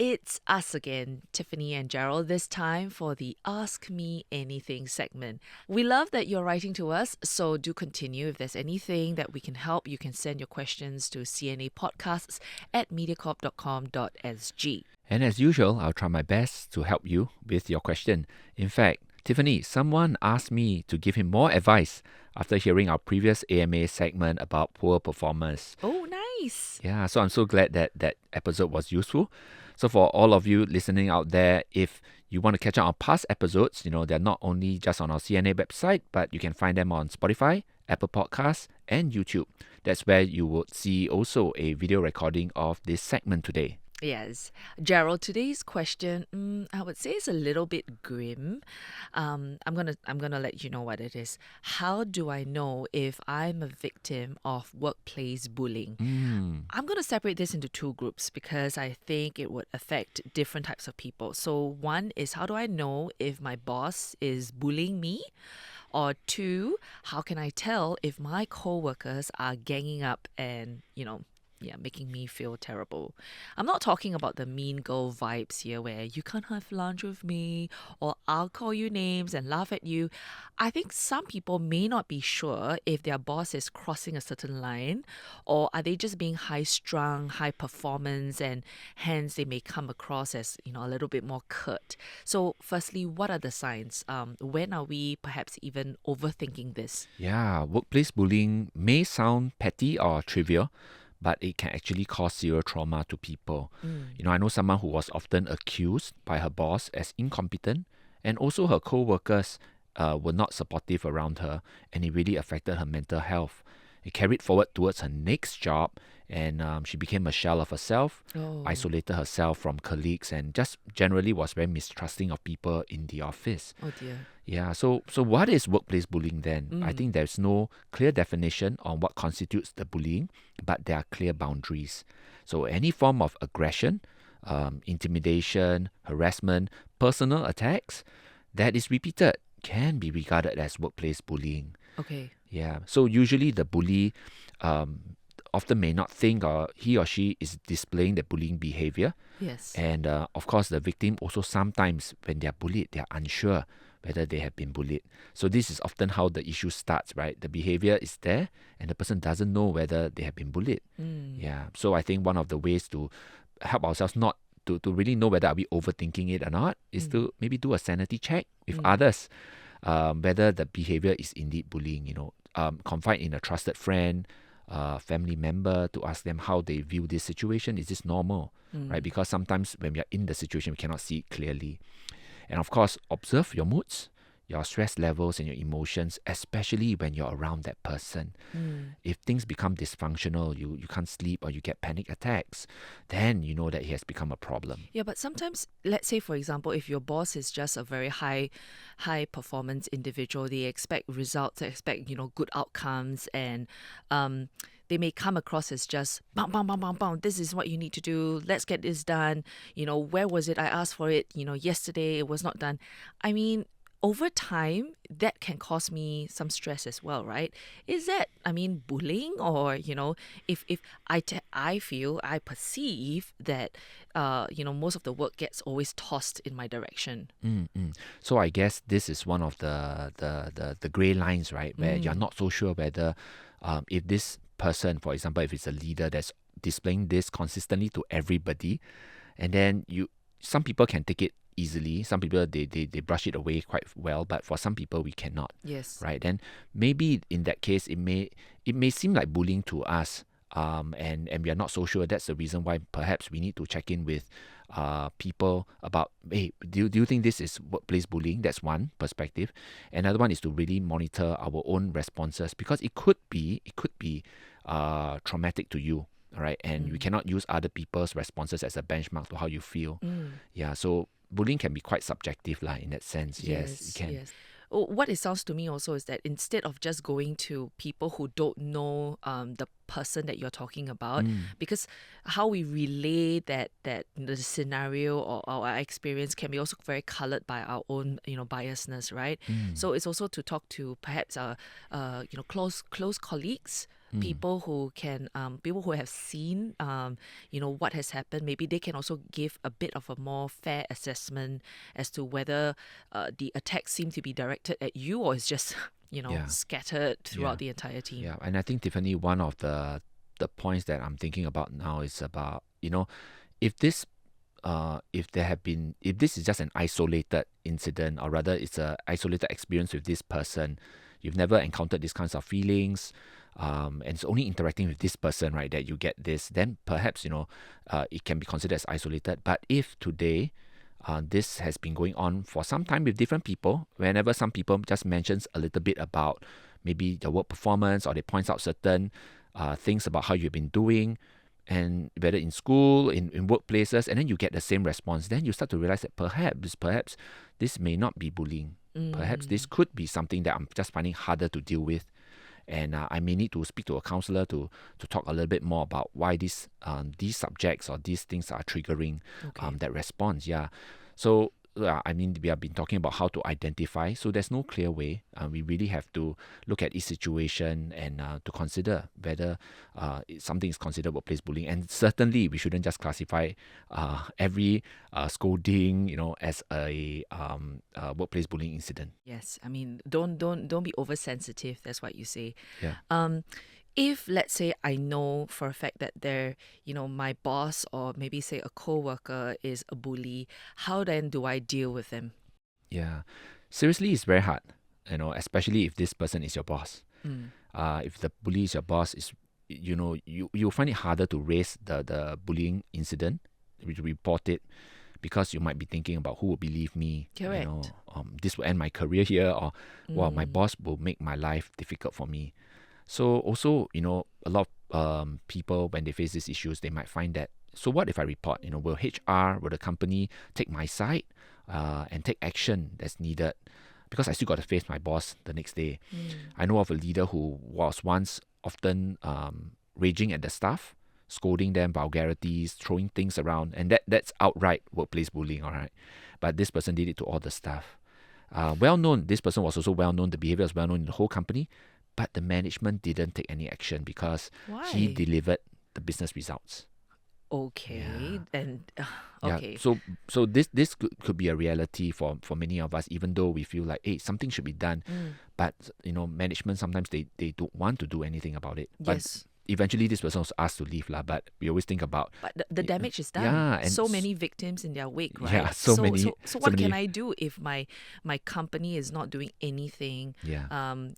It's us again, Tiffany and Gerald, this time for the Ask Me Anything segment. We love that you're writing to us, so do continue. If there's anything that we can help, you can send your questions to cnapodcasts@mediacorp.com.sg. And as usual, I'll try my best to help you with your question. In fact, Tiffany, someone asked me to give him more advice after hearing our previous AMA segment about poor performers. Oh, nice. Yeah, so I'm so glad that that episode was useful. So for all of you listening out there, if you want to catch up on past episodes, they're not only just on our CNA website, but you can find them on Spotify, Apple Podcasts, and YouTube. That's where you would see also a video recording of this segment today. Yes. Gerald, today's question, I would say is a little bit grim. I'm gonna let you know what it is. How do I know if I'm a victim of workplace bullying? I'm going to separate this into two groups because I think it would affect different types of people. So, one is how do I know if my boss is bullying me? Or two, how can I tell if my coworkers are ganging up and, making me feel terrible? I'm not talking about the mean girl vibes here where you can't have lunch with me or I'll call you names and laugh at you. I think some people may not be sure if their boss is crossing a certain line or are they just being high strung, high performance, and hence they may come across as, a little bit more curt. So firstly, what are the signs? When are we perhaps even overthinking this? Yeah, workplace bullying may sound petty or trivial, but it can actually cause serious trauma to people. I know someone who was often accused by her boss as incompetent, and also her co-workers were not supportive around her, and it really affected her mental health. It carried forward towards her next job, and she became a shell of herself, Oh, isolated herself from colleagues, and just generally was very mistrusting of people in the office. oh dear. Yeah, so what is workplace bullying then? I think there's no clear definition on what constitutes the bullying, but there are clear boundaries. So any form of aggression, intimidation, harassment, personal attacks that is repeated can be regarded as workplace bullying. Okay. Yeah, so usually the bully often may not think or he or she is displaying the bullying behavior. Yes. And of course, the victim also sometimes, when they are bullied, they are unsure whether they have been bullied. So this is often how the issue starts, right? The behavior is there and the person doesn't know whether they have been bullied. Yeah. So I think one of the ways to help ourselves not to really know whether are we overthinking it or not is to maybe do a sanity check with others, whether the behavior is indeed bullying, confide in a trusted friend, family member to ask them how they view this situation. Is this normal? Right? Because sometimes when we are in the situation, we cannot see it clearly. And of course, observe your moods, your stress levels, and your emotions, especially when you're around that person. If things become dysfunctional, you can't sleep or you get panic attacks, then you know that it has become a problem. Yeah, but sometimes, let's say, for example, if your boss is just a very high performance individual, they expect results, they expect, good outcomes, and they may come across as just bam, bam, bam, bam, bam. This is what you need to do. Let's get this done. Where was it? I asked for it, yesterday. It was not done. I mean, over time, that can cause me some stress as well, right? Is that, bullying or, if I perceive that, most of the work gets always tossed in my direction. So I guess this is one of the gray lines, right? Where you're not so sure whether if this person, for example, if it's a leader that's displaying this consistently to everybody, and then some people can take it easily. Some people they brush it away quite well, but for some people we cannot. Yes. Right? Then maybe in that case it may seem like bullying to us. And we are not so sure. That's the reason why perhaps we need to check in with people about, hey, do you think this is workplace bullying? That's one perspective. Another one is to really monitor our own responses, because it could be traumatic to you. All right, and we cannot use other people's responses as a benchmark to how you feel. Yeah, so bullying can be quite subjective, in that sense. Yes, it can. Yes. What it sounds to me also is that instead of just going to people who don't know the person that you're talking about, because how we relay that the scenario or our experience can be also very colored by our own biasness, right? So it's also to talk to perhaps close colleagues, people who can, people who have seen, what has happened. Maybe they can also give a bit of a more fair assessment as to whether the attacks seem to be directed at you or is just, Yeah. scattered Yeah. throughout the entire team. Yeah, and I think Tiffany, one of the points that I'm thinking about now is about, if this if this is just an isolated incident, or rather it's a isolated experience with this person, you've never encountered these kinds of feelings, and it's only interacting with this person, right, that you get this, then perhaps it can be considered as isolated. But if today this has been going on for some time with different people, whenever some people just mentions a little bit about maybe your work performance, or they points out certain things about how you've been doing, and whether in school, in workplaces, and then you get the same response, then you start to realize that perhaps this may not be bullying. Perhaps this could be something that I'm just finding harder to deal with. And I may need to speak to a counselor to talk a little bit more about why these subjects or these things are triggering Okay. that response. Yeah. So I mean, we have been talking about how to identify. So there's no clear way. We really have to look at each situation and to consider whether something is considered workplace bullying. And certainly, we shouldn't just classify every scolding, as a workplace bullying incident. Yes, I mean, don't be oversensitive. That's what you say. Yeah. If let's say I know for a fact that my boss or maybe say a coworker is a bully, how then do I deal with them? Yeah. Seriously, it's very hard, especially if this person is your boss. If the bully is your boss, you'll find it harder to raise the bullying incident, to report it, because you might be thinking about who will believe me. Correct. This will end my career here, or my boss will make my life difficult for me. So also, a lot of people, when they face these issues, they might find that, so what if I report? Will HR, will the company take my side and take action that's needed? Because I still got to face my boss the next day. I know of a leader who was once often raging at the staff, scolding them, vulgarities, throwing things around, and that's outright workplace bullying, all right? But this person did it to all the staff. This person was also well known, the behavior was well known in the whole company, but the management didn't take any action because he Why? delivered the business results. Okay. Yeah. And Yeah. okay. So this could be a reality for many of us, even though we feel like, hey, something should be done. But management sometimes they don't want to do anything about it. But Yes. eventually this person was asked to leave, but we always think about, But the damage is done. yeah, and So many victims in their wake, right? yeah, so many- So so what can many- I do if my company is not doing anything? Yeah.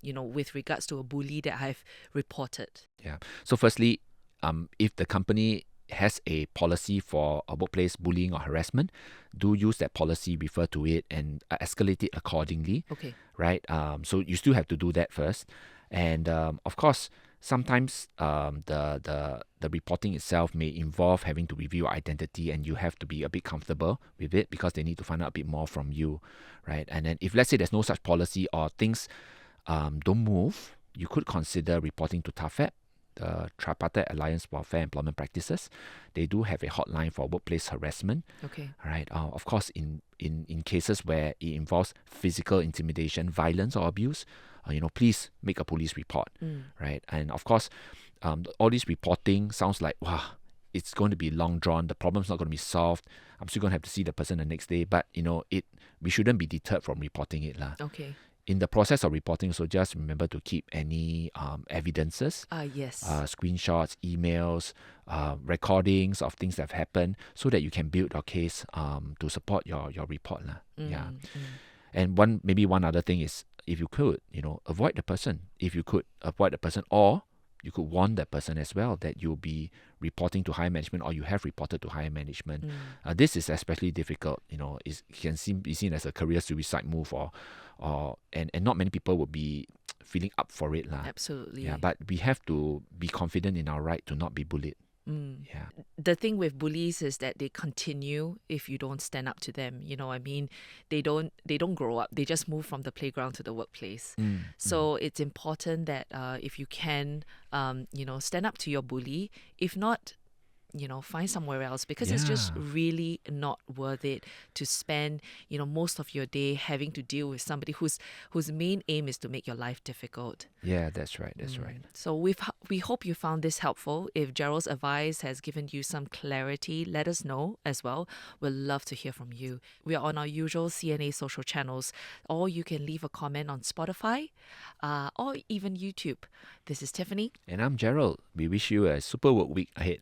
With regards to a bully that I've reported. Yeah. So firstly, if the company has a policy for a workplace bullying or harassment, do use that policy, refer to it, and escalate it accordingly. Okay. Right? So you still have to do that first, and of course, sometimes the reporting itself may involve having to review identity, and you have to be a bit comfortable with it because they need to find out a bit more from you, right? And then if let's say there's no such policy or things don't move, you could consider reporting to TAFEP, the Tripartite Alliance for Fair Employment Practices. They do have a hotline for workplace harassment. Okay. Right. Of course, in cases where it involves physical intimidation, violence, or abuse, please make a police report. Right. And of course, all this reporting sounds like, wow, it's going to be long drawn. The problem's not going to be solved. I'm still going to have to see the person the next day. But we shouldn't be deterred from reporting it, lah. Okay. In the process of reporting, so just remember to keep any evidences, Yes. screenshots, emails, recordings of things that have happened, so that you can build your case to support your report, lah. Yeah. And one other thing is, if you could, avoid the person. If you could avoid the person, or you could warn that person as well that you'll be reporting to higher management, or you have reported to higher management. This is especially difficult. It can be seen as a career suicide move, and not many people will be feeling up for it, lah. Absolutely. Yeah, but we have to be confident in our right to not be bullied. Yeah. The thing with bullies is that they continue if you don't stand up to them. I mean, they don't grow up. They just move from the playground to the workplace. So it's important that if you can, stand up to your bully. If not, find somewhere else, because it's just Yeah. really not worth it to spend, most of your day having to deal with somebody whose main aim is to make your life difficult. Yeah, that's right. That's right. So we hope you found this helpful. If Gerald's advice has given you some clarity, let us know as well. We'd love to hear from you. We are on our usual CNA social channels, or you can leave a comment on Spotify, or even YouTube. This is Tiffany. And I'm Gerald. We wish you a super work week ahead.